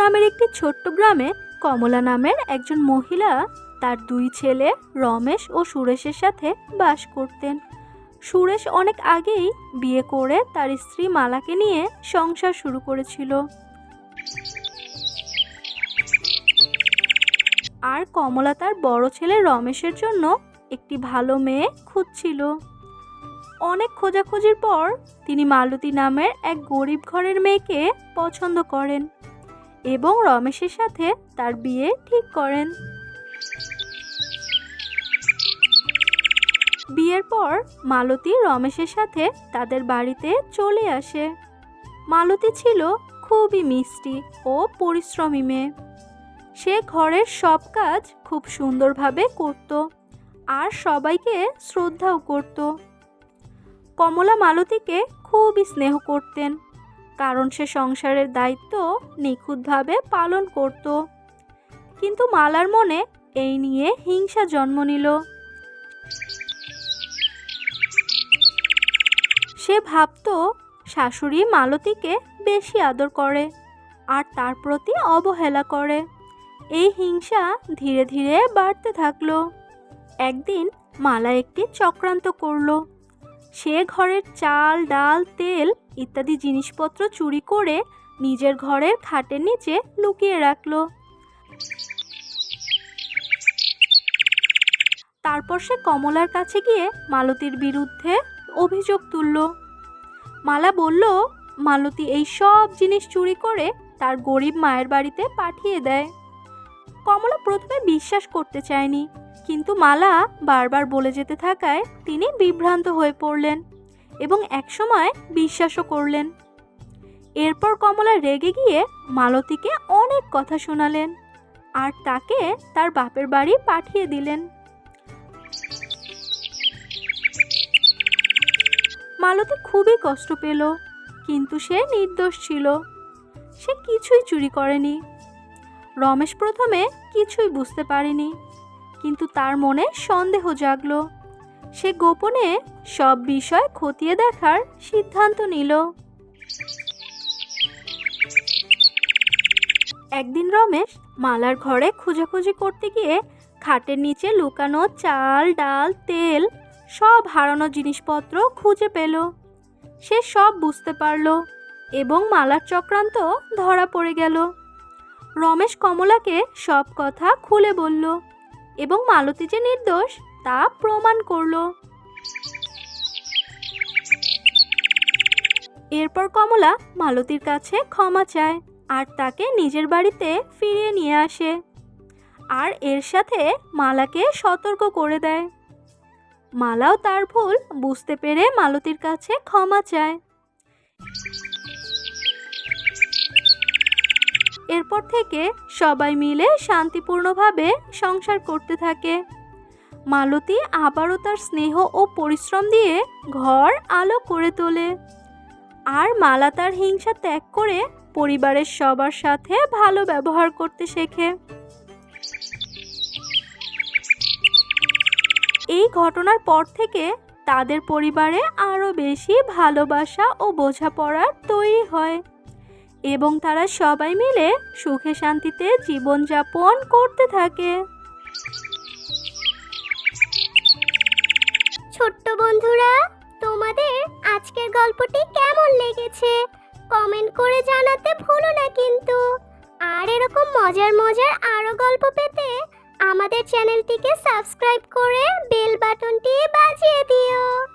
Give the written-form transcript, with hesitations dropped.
নামের একটি ছোট্ট গ্রামে কমলা নামের একজন মহিলা তার দুই ছেলে রমেশ ও সুরেশের সাথে বাস করতেন। সুরেশ অনেক আগেই বিয়ে করে তার স্ত্রী মালাকে নিয়ে সংসার শুরু করেছিল। আর কমলা তার বড় ছেলে রমেশের জন্য একটি ভালো মেয়ে খুঁজছিল। অনেক খোঁজাখুঁজির পর তিনি মালতী নামের এক গরিব ঘরের মেয়েকে পছন্দ করেন এবং রমেশের সাথে তার বিয়ে ঠিক করেন। বিয়ের পর মালতী রমেশের সাথে তাদের বাড়িতে চলে আসে। মালতী ছিল খুবই মিষ্টি ও পরিশ্রমী মেয়ে। সে ঘরের সব কাজ খুব সুন্দরভাবে করত আর সবাইকে শ্রদ্ধাও করত। কমলা মালতীকে খুবই স্নেহ করতেন, কারণ সে সংসারের দায়িত্ব নিখুঁতভাবে পালন করত। কিন্তু মালার মনে এই নিয়ে হিংসা জন্ম নিল। সে ভাবত শাশুড়ি মালতীকে বেশি আদর করে আর তার প্রতি অবহেলা করে। এই হিংসা ধীরে ধীরে বাড়তে থাকলো। একদিন মালা একটি চক্রান্ত করলো। সে ঘরের চাল, ডাল, তেল ইত্যাদি জিনিসপত্র চুরি করে নিজের ঘরের খাটের নিচে লুকিয়ে রাখলো। তারপর সে কমলার কাছে গিয়ে মালতীর বিরুদ্ধে অভিযোগ তুলল। মালা বলল মালতী এই সব জিনিস চুরি করে তার গরিব মায়ের বাড়িতে পাঠিয়ে দেয়। কমলা প্রথমে বিশ্বাস করতে চায়নি, কিন্তু মালা বারবার বলে যেতে থাকায় তিনি বিভ্রান্ত হয়ে পড়লেন এবং একসময় বিশ্বাসও করলেন। এরপর কমলা রেগে গিয়ে মালতীকে অনেক কথা শোনালেন আর তাকে তার বাপের বাড়ি পাঠিয়ে দিলেন। মালতী খুবই কষ্ট পেল, কিন্তু সে নির্দোষ ছিল। সে কিছুই চুরি করেনি। রমেশ প্রথমে কিছুই বুঝতে পারেনি, কিন্তু তার মনে সন্দেহ জাগলো। সে গোপনে সব বিষয় খতিয়ে দেখার সিদ্ধান্ত নিল। একদিন রমেশ মালার ঘরে খোঁজাখুঁজি করতে গিয়ে খাটের নিচে লুকানো চাল, ডাল, তেল সব হারানো জিনিসপত্র খুঁজে পেল। সে সব বুঝতে পারল এবং মালার চক্রান্ত ধরা পড়ে গেল। রমেশ কমলাকে সব কথা খুলে বলল এবং মালতী যে নির্দোষ তা প্রমাণ করল। এরপর কমলা মালতীর কাছে ক্ষমা চায় আর তাকে নিজের বাড়িতে ফিরিয়ে নিয়ে আসে আর এর সাথে মালাকে সতর্ক করে দেয়। মালাও তার ভুল বুঝতে পেরে মালতীর কাছে ক্ষমা চায়। এরপর থেকে সবাই মিলে শান্তিপূর্ণভাবে সংসার করতে থাকে। মালতী আবারও তার স্নেহ ও পরিশ্রম দিয়ে ঘর আলো করে তোলে আর মালা তার হিংসা ত্যাগ করে পরিবারের সবার সাথে ভালো ব্যবহার করতে শেখে। এই ঘটনার পর থেকে তাদের পরিবারে আরও বেশি ভালোবাসা ও বোঝাপড়া তৈরি হয় এবং তারা সবাই মিলে সুখে শান্তিতে জীবনযাপন করতে থাকে। ছোট্ট বন্ধুরা, তোমাদের আজকের গল্পটি কেমন লেগেছে কমেন্ট করে জানাতে ভুলো না কিন্তু। আর এরকম মজার মজার আরো গল্প পেতে আমাদের চ্যানেলটিকে সাবস্ক্রাইব করে বেল বাটনটি বাজিয়ে দিও।